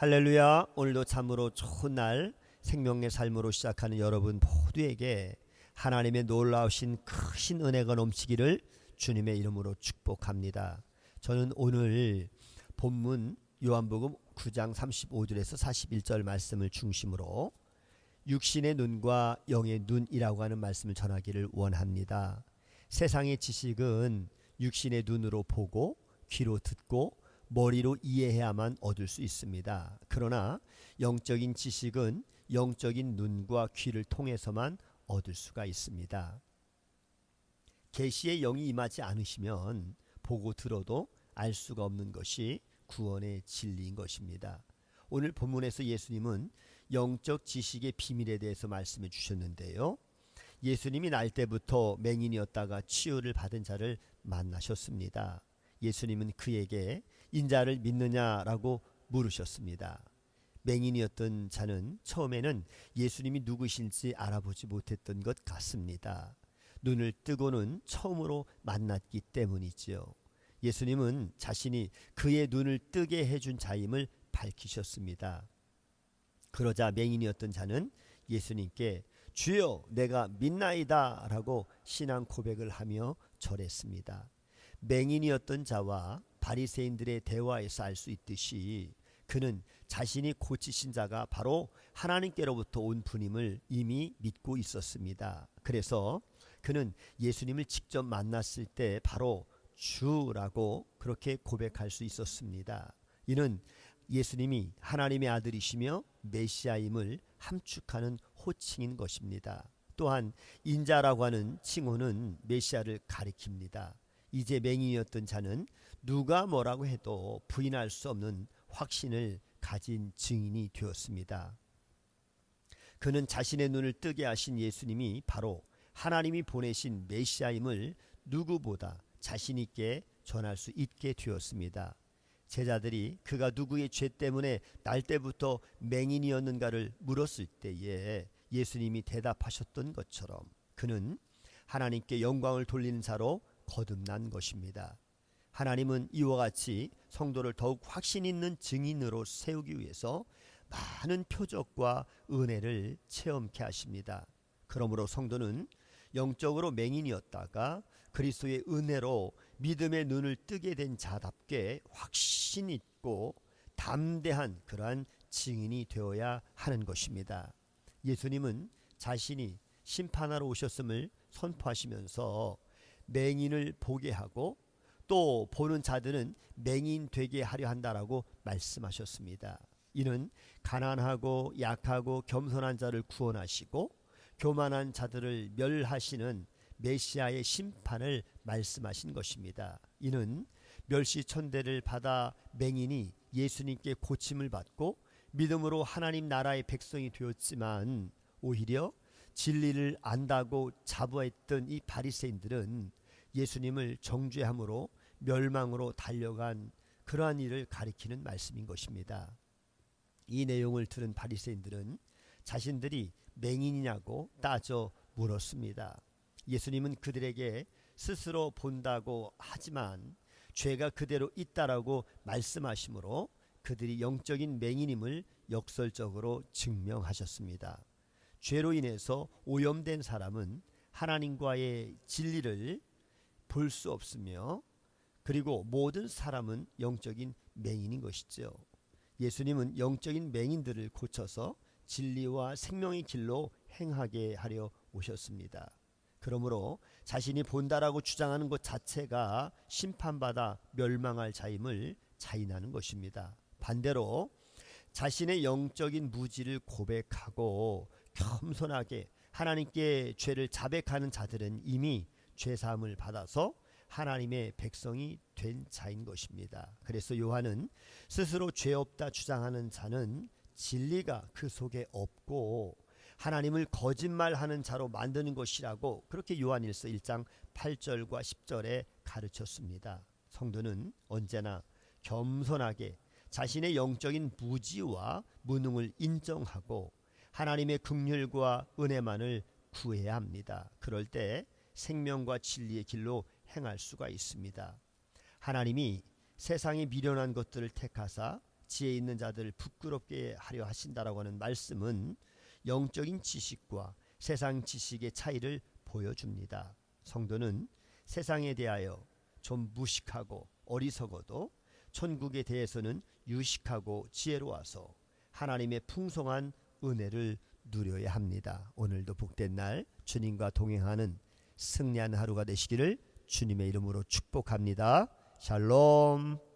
할렐루야. 오늘도 참으로 좋은 날 생명의 삶으로 시작하는 여러분 모두에게 하나님의 놀라우신 크신 은혜가 넘치기를 주님의 이름으로 축복합니다. 저는 오늘 본문 요한복음 9장 35절에서 41절 말씀을 중심으로 육신의 눈과 영의 눈이라고 하는 말씀을 전하기를 원합니다. 세상의 지식은 육신의 눈으로 보고 귀로 듣고 머리로 이해해야만 얻을 수 있습니다. 그러나 영적인 지식은 영적인 눈과 귀를 통해서만 얻을 수가 있습니다. 계시의 영이 임하지 않으시면 보고 들어도 알 수가 없는 것이 구원의 진리인 것입니다. 오늘 본문에서 예수님은 영적 지식의 비밀에 대해서 말씀해 주셨는데요. 예수님이 날 때부터 맹인이었다가 치유를 받은 자를 만나셨습니다. 예수님은 그에게 인자를 믿느냐라고 물으셨습니다. 맹인이었던 자는 처음에는 예수님이 누구신지 알아보지 못했던 것 같습니다. 눈을 뜨고는 처음으로 만났기 때문이지요. 예수님은 자신이 그의 눈을 뜨게 해준 자임을 밝히셨습니다. 그러자 맹인이었던 자는 예수님께 주여 내가 믿나이다 라고 신앙 고백을 하며 절했습니다. 맹인이었던 자와 바리새인들의 대화에서 알 수 있듯이 그는 자신이 고치신 자가 바로 하나님께로부터 온 분임을 이미 믿고 있었습니다. 그래서 그는 예수님을 직접 만났을 때 바로 주라고 그렇게 고백할 수 있었습니다. 이는 예수님이 하나님의 아들이시며 메시아임을 함축하는 호칭인 것입니다. 또한 인자라고 하는 칭호는 메시아를 가리킵니다. 이제 맹인이었던 자는 누가 뭐라고 해도 부인할 수 없는 확신을 가진 증인이 되었습니다. 그는 자신의 눈을 뜨게 하신 예수님이 바로 하나님이 보내신 메시아임을 누구보다 자신 있게 전할 수 있게 되었습니다. 제자들이 그가 누구의 죄 때문에 날 때부터 맹인이었는가를 물었을 때에 예수님이 대답하셨던 것처럼 그는 하나님께 영광을 돌리는 자로 거듭난 것입니다. 하나님은 이와 같이 성도를 더욱 확신 있는 증인으로 세우기 위해서 많은 표적과 은혜를 체험케 하십니다. 그러므로 성도는 영적으로 맹인이었다가 그리스도의 은혜로 믿음의 눈을 뜨게 된 자답게 확신 있고 담대한 그러한 증인이 되어야 하는 것입니다. 예수님은 자신이 심판하러 오셨음을 선포하시면서 맹인을 보게 하고 또 보는 자들은 맹인 되게 하려 한다라고 말씀하셨습니다. 이는 가난하고 약하고 겸손한 자를 구원하시고 교만한 자들을 멸하시는 메시아의 심판을 말씀하신 것입니다. 이는 멸시천대를 받아 맹인이 예수님께 고침을 받고 믿음으로 하나님 나라의 백성이 되었지만 오히려 진리를 안다고 자부했던 이 바리새인들은 예수님을 정죄함으로 멸망으로 달려간 그러한 일을 가리키는 말씀인 것입니다. 이 내용을 들은 바리새인들은 자신들이 맹인이냐고 따져 물었습니다. 예수님은 그들에게 스스로 본다고 하지만 죄가 그대로 있다라고 말씀하시므로 그들이 영적인 맹인임을 역설적으로 증명하셨습니다. 죄로 인해서 오염된 사람은 하나님과의 진리를 볼 수 없으며 그리고 모든 사람은 영적인 맹인인 것이죠. 예수님은 영적인 맹인들을 고쳐서 진리와 생명의 길로 행하게 하려 오셨습니다. 그러므로 자신이 본다라고 주장하는 것 자체가 심판받아 멸망할 자임을 자인하는 것입니다. 반대로 자신의 영적인 무지를 고백하고 겸손하게 하나님께 죄를 자백하는 자들은 이미 죄사함을 받아서 하나님의 백성이 된 자인 것입니다. 그래서 요한은 스스로 죄 없다 주장하는 자는 진리가 그 속에 없고 하나님을 거짓말하는 자로 만드는 것이라고 그렇게 요한일서 1장 8절과 10절에 가르쳤습니다. 성도는 언제나 겸손하게 자신의 영적인 무지와 무능을 인정하고 하나님의 긍휼과 은혜만을 구해야 합니다. 그럴 때 생명과 진리의 길로 행할 수가 있습니다. 하나님이 세상에 미련한 것들을 택하사 지혜 있는 자들을 부끄럽게 하려 하신다라고 하는 말씀은 영적인 지식과 세상 지식의 차이를 보여줍니다. 성도는 세상에 대하여 좀 무식하고 어리석어도 천국에 대해서는 유식하고 지혜로워서 하나님의 풍성한 은혜를 누려야 합니다. 오늘도 복된 날 주님과 동행하는 승리하는 하루가 되시기를 주님의 이름으로 축복합니다. 샬롬.